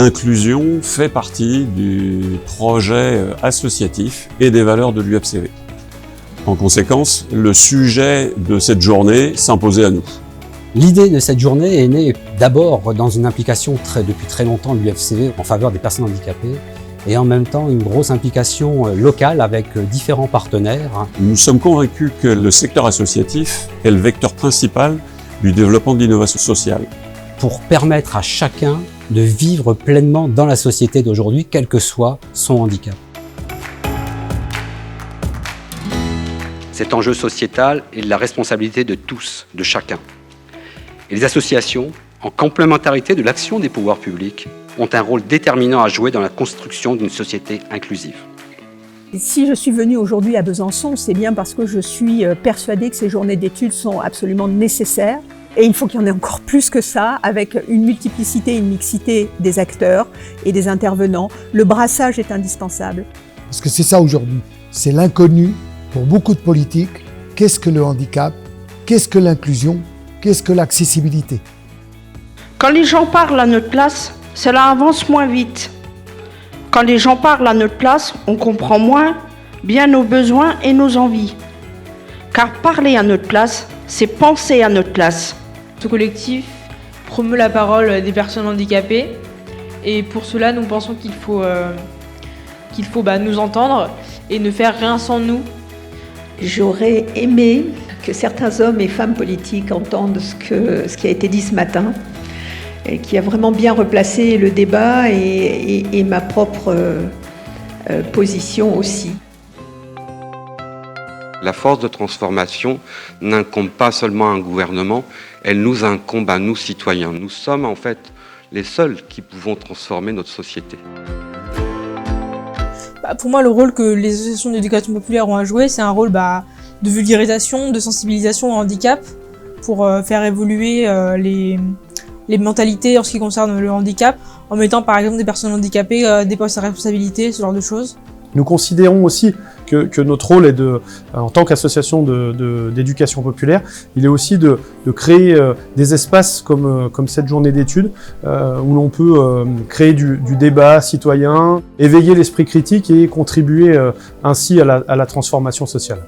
L'inclusion fait partie du projet associatif et des valeurs de l'UFCV. En conséquence, le sujet de cette journée s'imposait à nous. L'idée de cette journée est née d'abord dans une implication depuis très longtemps de l'UFCV en faveur des personnes handicapées et en même temps une grosse implication locale avec différents partenaires. Nous sommes convaincus que le secteur associatif est le vecteur principal du développement de l'innovation sociale. Pour permettre à chacun de vivre pleinement dans la société d'aujourd'hui, quel que soit son handicap. Cet enjeu sociétal est de la responsabilité de tous, de chacun. Et les associations, en complémentarité de l'action des pouvoirs publics, ont un rôle déterminant à jouer dans la construction d'une société inclusive. Si je suis venue aujourd'hui à Besançon, c'est bien parce que je suis persuadée que ces journées d'études sont absolument nécessaires. Et il faut qu'il y en ait encore plus que ça, avec une multiplicité, une mixité des acteurs et des intervenants. Le brassage est indispensable. Parce que c'est ça aujourd'hui, c'est l'inconnu pour beaucoup de politiques. Qu'est-ce que le handicap? Qu'est-ce que l'inclusion? Qu'est-ce que l'accessibilité? Quand les gens parlent à notre place, cela avance moins vite. Quand les gens parlent à notre place, on comprend moins bien nos besoins et nos envies. Car parler à notre place, c'est penser à notre place. Ce collectif promeut la parole des personnes handicapées et pour cela nous pensons qu'il faut nous entendre et ne faire rien sans nous. J'aurais aimé que certains hommes et femmes politiques entendent ce qui a été dit ce matin et qui a vraiment bien replacé le débat et ma propre position aussi. La force de transformation n'incombe pas seulement à un gouvernement, elle nous incombe à nous citoyens. Nous sommes en fait les seuls qui pouvons transformer notre société. Pour moi, le rôle que les associations d'éducation populaire ont à jouer, c'est un rôle de vulgarisation, de sensibilisation au handicap, pour faire évoluer les mentalités en ce qui concerne le handicap, en mettant par exemple des personnes handicapées des postes à responsabilité, ce genre de choses. Nous considérons aussi que notre rôle est en tant qu'association d'éducation populaire, il est aussi de créer des espaces comme cette journée d'études où l'on peut créer du débat citoyen, éveiller l'esprit critique et contribuer ainsi à la transformation sociale.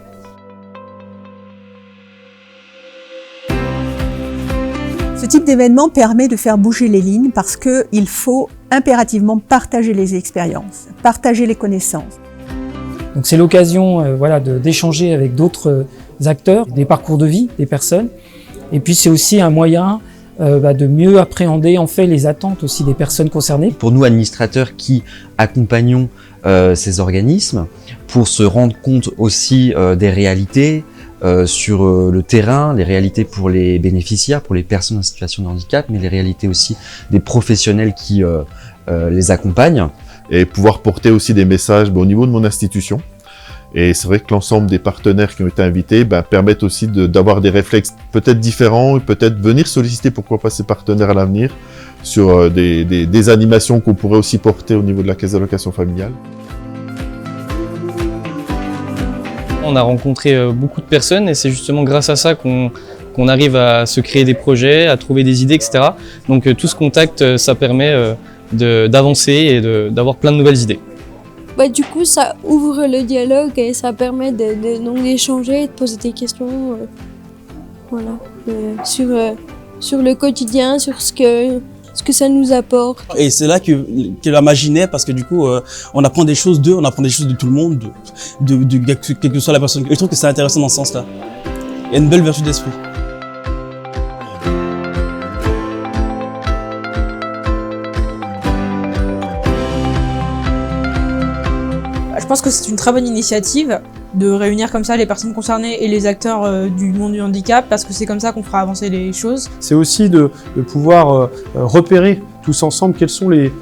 Ce type d'événement permet de faire bouger les lignes parce qu'il faut impérativement partager les expériences, partager les connaissances. Donc c'est l'occasion d'échanger avec d'autres acteurs, des parcours de vie des personnes. Et puis c'est aussi un moyen de mieux appréhender en fait les attentes aussi des personnes concernées. Pour nous administrateurs qui accompagnons ces organismes, pour se rendre compte aussi des réalités sur le terrain, les réalités pour les bénéficiaires, pour les personnes en situation de handicap, mais les réalités aussi des professionnels qui les accompagnent. Et pouvoir porter aussi des messages au niveau de mon institution. Et c'est vrai que l'ensemble des partenaires qui ont été invités permettent aussi d'avoir des réflexes peut-être différents et peut-être venir solliciter pourquoi pas ces partenaires à l'avenir sur des animations qu'on pourrait aussi porter au niveau de la caisse d'allocation familiale. On a rencontré beaucoup de personnes et c'est justement grâce à ça qu'on arrive à se créer des projets, à trouver des idées, etc. Donc tout ce contact, ça permet d'avancer et d'avoir plein de nouvelles idées. Du coup, ça ouvre le dialogue et ça permet d'échanger, de poser des questions sur le quotidien, sur ce que ça nous apporte. Et c'est là que la magie naît parce que du coup, on apprend des choses d'eux, on apprend des choses de tout le monde, quelle que soit la personne. Et je trouve que c'est intéressant dans ce sens-là. Il y a une belle vertu d'esprit. Je pense que c'est une très bonne initiative de réunir comme ça les personnes concernées et les acteurs du monde du handicap parce que c'est comme ça qu'on fera avancer les choses. C'est aussi de pouvoir repérer tous ensemble quels sont les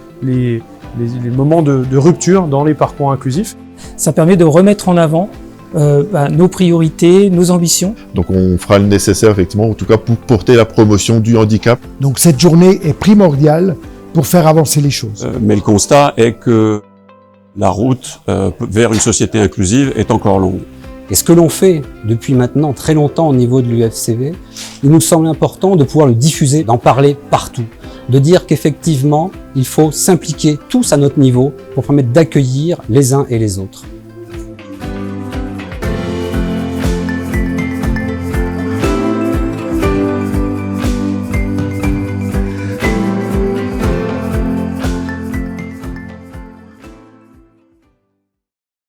moments de rupture dans les parcours inclusifs. Ça permet de remettre en avant nos priorités, nos ambitions. Donc on fera le nécessaire effectivement, en tout cas pour porter la promotion du handicap. Donc cette journée est primordiale pour faire avancer les choses. Mais le constat est que la route vers une société inclusive est encore longue. Et ce que l'on fait depuis maintenant très longtemps au niveau de l'UFCV, il nous semble important de pouvoir le diffuser, d'en parler partout. de dire qu'effectivement, il faut s'impliquer tous à notre niveau pour permettre d'accueillir les uns et les autres.